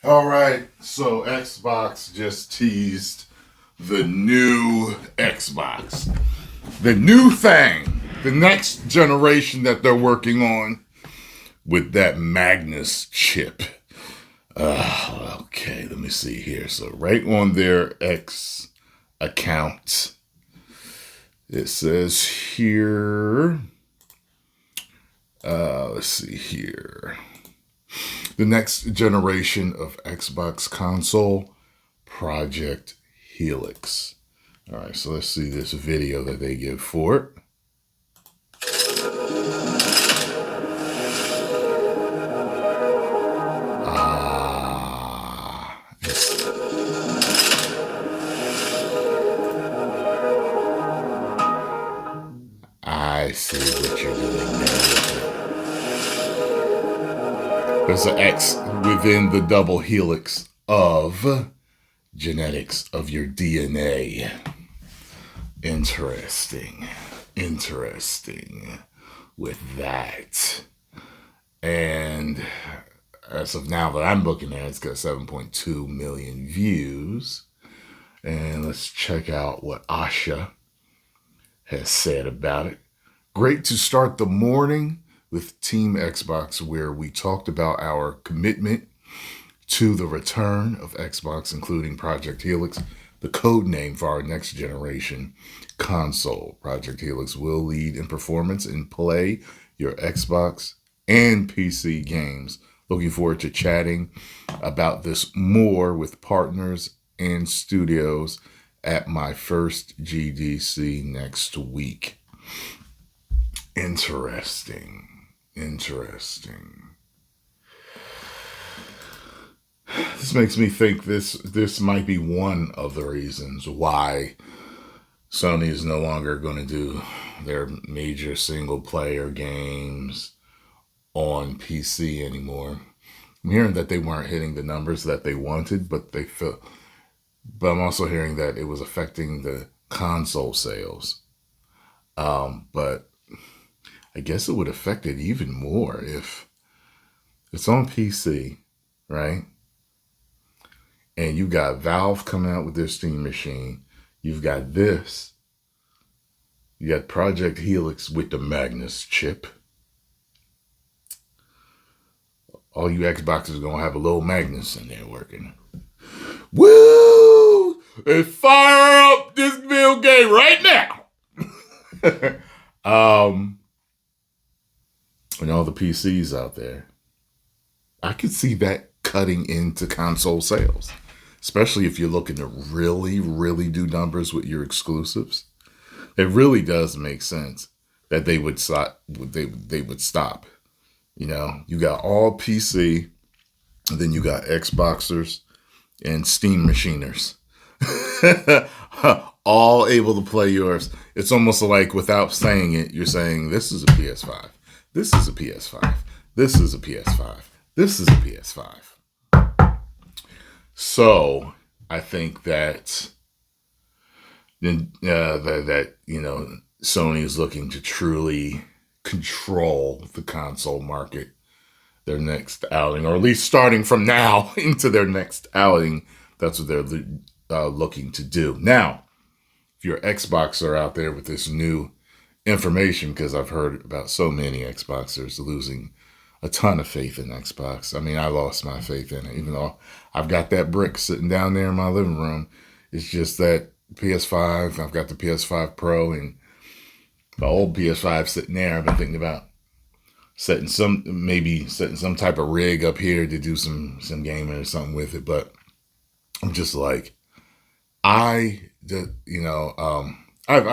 All right, so Xbox just teased the new Xbox, the new thing, the next generation that they're working on with that Magnus chip. Okay, let me see here. So right on their X account, it says here, let's see here. The next generation of Xbox console, Project Helix. All right, so let's see this video that they give for it. I see what you're doing there. There's an X within the double helix of genetics of your DNA. Interesting with that. And as of now that I'm looking at, it's got 7.2 million views. And let's check out what Asha has said about it. Great to start the morning with Team Xbox, where we talked about our commitment to the return of Xbox, including Project Helix, the code name for our next generation console. Project Helix will lead in performance and play your Xbox and PC games. Looking forward to chatting about this more with partners and studios at my first GDC next week. Interesting. This makes me think this might be one of the reasons why Sony is no longer going to do their major single player games on PC anymore. I'm hearing that they weren't hitting the numbers that they wanted, but I'm also hearing that it was affecting the console sales. But I guess it would affect it even more if it's on PC, right? And you got Valve coming out with their Steam machine. You've got this. You got Project Helix with the Magnus chip. All you Xboxers are going to have a little Magnus in there working. Woo! Let's fire up this build game right now. And all the PCs out there. I could see that cutting into console sales, especially if you're looking to really do numbers with your exclusives. It really does make sense that they would stop. They would stop. You know, you got all PC, and then you got Xboxers and Steam machiners, all able to play yours. It's almost like without saying it, you're saying this is a PS5, this is a PS5, this is a PS5, this is a PS5. So I think that Sony is looking to truly control the console market, their next outing, or at least starting from now into their next outing. That's what they're looking to do. Now, if you're Xboxer out there with this new information, because I've heard about so many Xboxers losing a ton of faith in Xbox. I mean, I lost my faith in it, even though I've got that brick sitting down there in my living room. It's just that PS5, I've got the PS5 Pro and the old PS5 sitting there. I've been thinking about setting some type of rig up here to do some gaming or something with it. But I'm just like, I've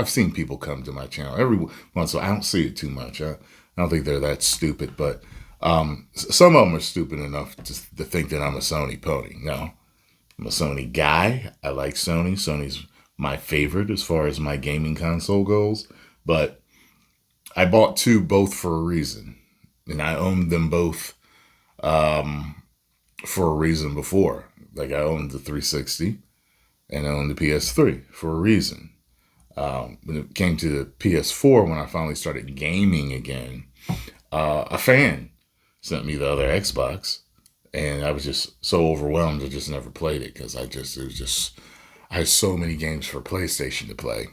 seen people come to my channel every once, so I don't see it too much. I don't think they're that stupid, but some of them are stupid enough to think that I'm a Sony pony. No, I'm a Sony guy. I like Sony. Sony's my favorite as far as my gaming console goes. But I bought both for a reason. And I owned them both for a reason before. Like I owned the 360 and I owned the PS3 for a reason. When it came to the PS4, when I finally started gaming again, a fan sent me the other Xbox And I was just so overwhelmed. I just never played it because I had so many games for PlayStation to play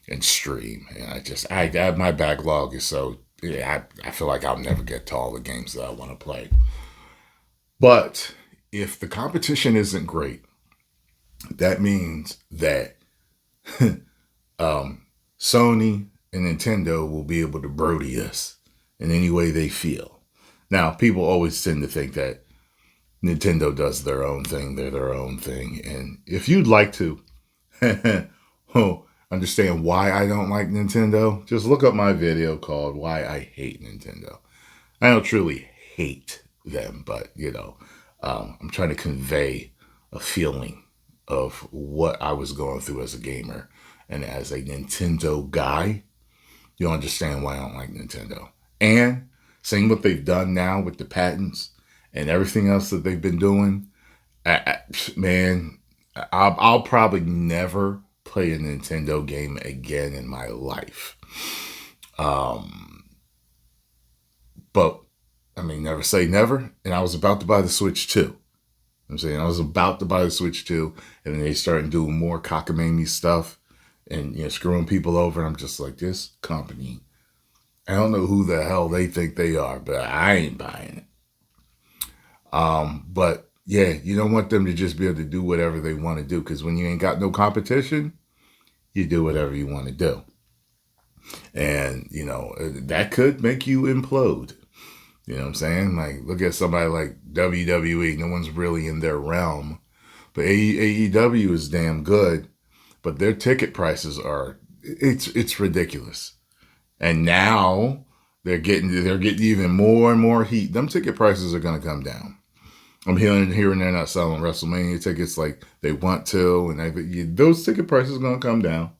and stream. And my backlog is so, yeah, I feel like I'll never get to all the games that I want to play. But if the competition isn't great, that means that Sony and Nintendo will be able to Brody us in any way they feel. Now, people always tend to think that Nintendo does their own thing, they're their own thing. And if you'd like to understand why I don't like Nintendo, just look up my video called Why I Hate Nintendo. I don't truly hate them, but, I'm trying to convey a feeling of what I was going through as a gamer. And as a Nintendo guy, you'll understand why I don't like Nintendo. And seeing what they've done now with the patents and everything else that they've been doing, I'll probably never play a Nintendo game again in my life. But, never say never. And I was about to buy the Switch 2. I was about to buy the Switch 2, and then they started doing more cockamamie stuff and, screwing people over. And I'm just like, this company, I don't know who the hell they think they are, but I ain't buying it. But yeah, you don't want them to just be able to do whatever they want to do, because when you ain't got no competition, you do whatever you want to do. And, that could make you implode. You know what I'm saying? Like, look at somebody like WWE. No one's really in their realm. But AEW is damn good. But their ticket prices it's ridiculous. And now they're getting even more and more heat. Them ticket prices are going to come down. I'm hearing they're not selling WrestleMania tickets like they want to. And those ticket prices are going to come down.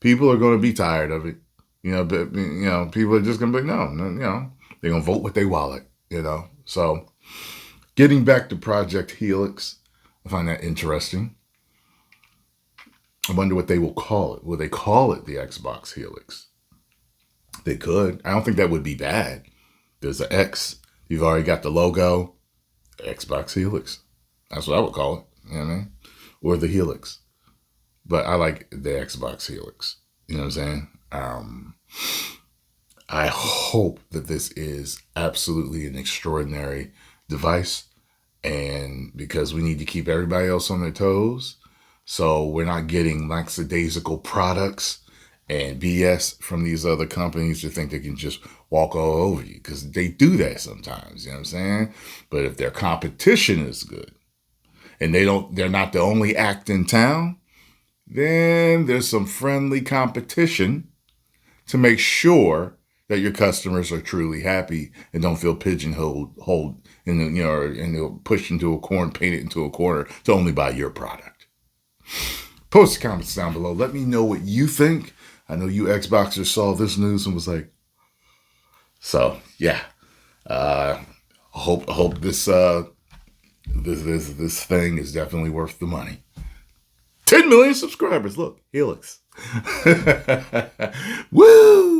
People are going to be tired of it. But, people are just going to be like, no, they're going to vote with their wallet, So, getting back to Project Helix, I find that interesting. I wonder what they will call it. Will they call it the Xbox Helix? They could. I don't think that would be bad. There's an X. You've already got the logo. Xbox Helix. That's what I would call it. You know what I mean? Or the Helix. But I like the Xbox Helix. You know what I'm saying? I hope that this is absolutely an extraordinary device, and because we need to keep everybody else on their toes, so we're not getting lackadaisical products and BS from these other companies to think they can just walk all over you, because they do that sometimes, you know what I'm saying? But if their competition is good and they're not the only act in town, then there's some friendly competition to make sure that your customers are truly happy and don't feel pigeonholed and pushed into a corner, painted into a corner to only buy your product. Post the comments down below. Let me know what you think. I know you Xboxers saw this news and was like, so yeah. Hope this this thing is definitely worth the money. 10 million subscribers. Look, Helix. Woo!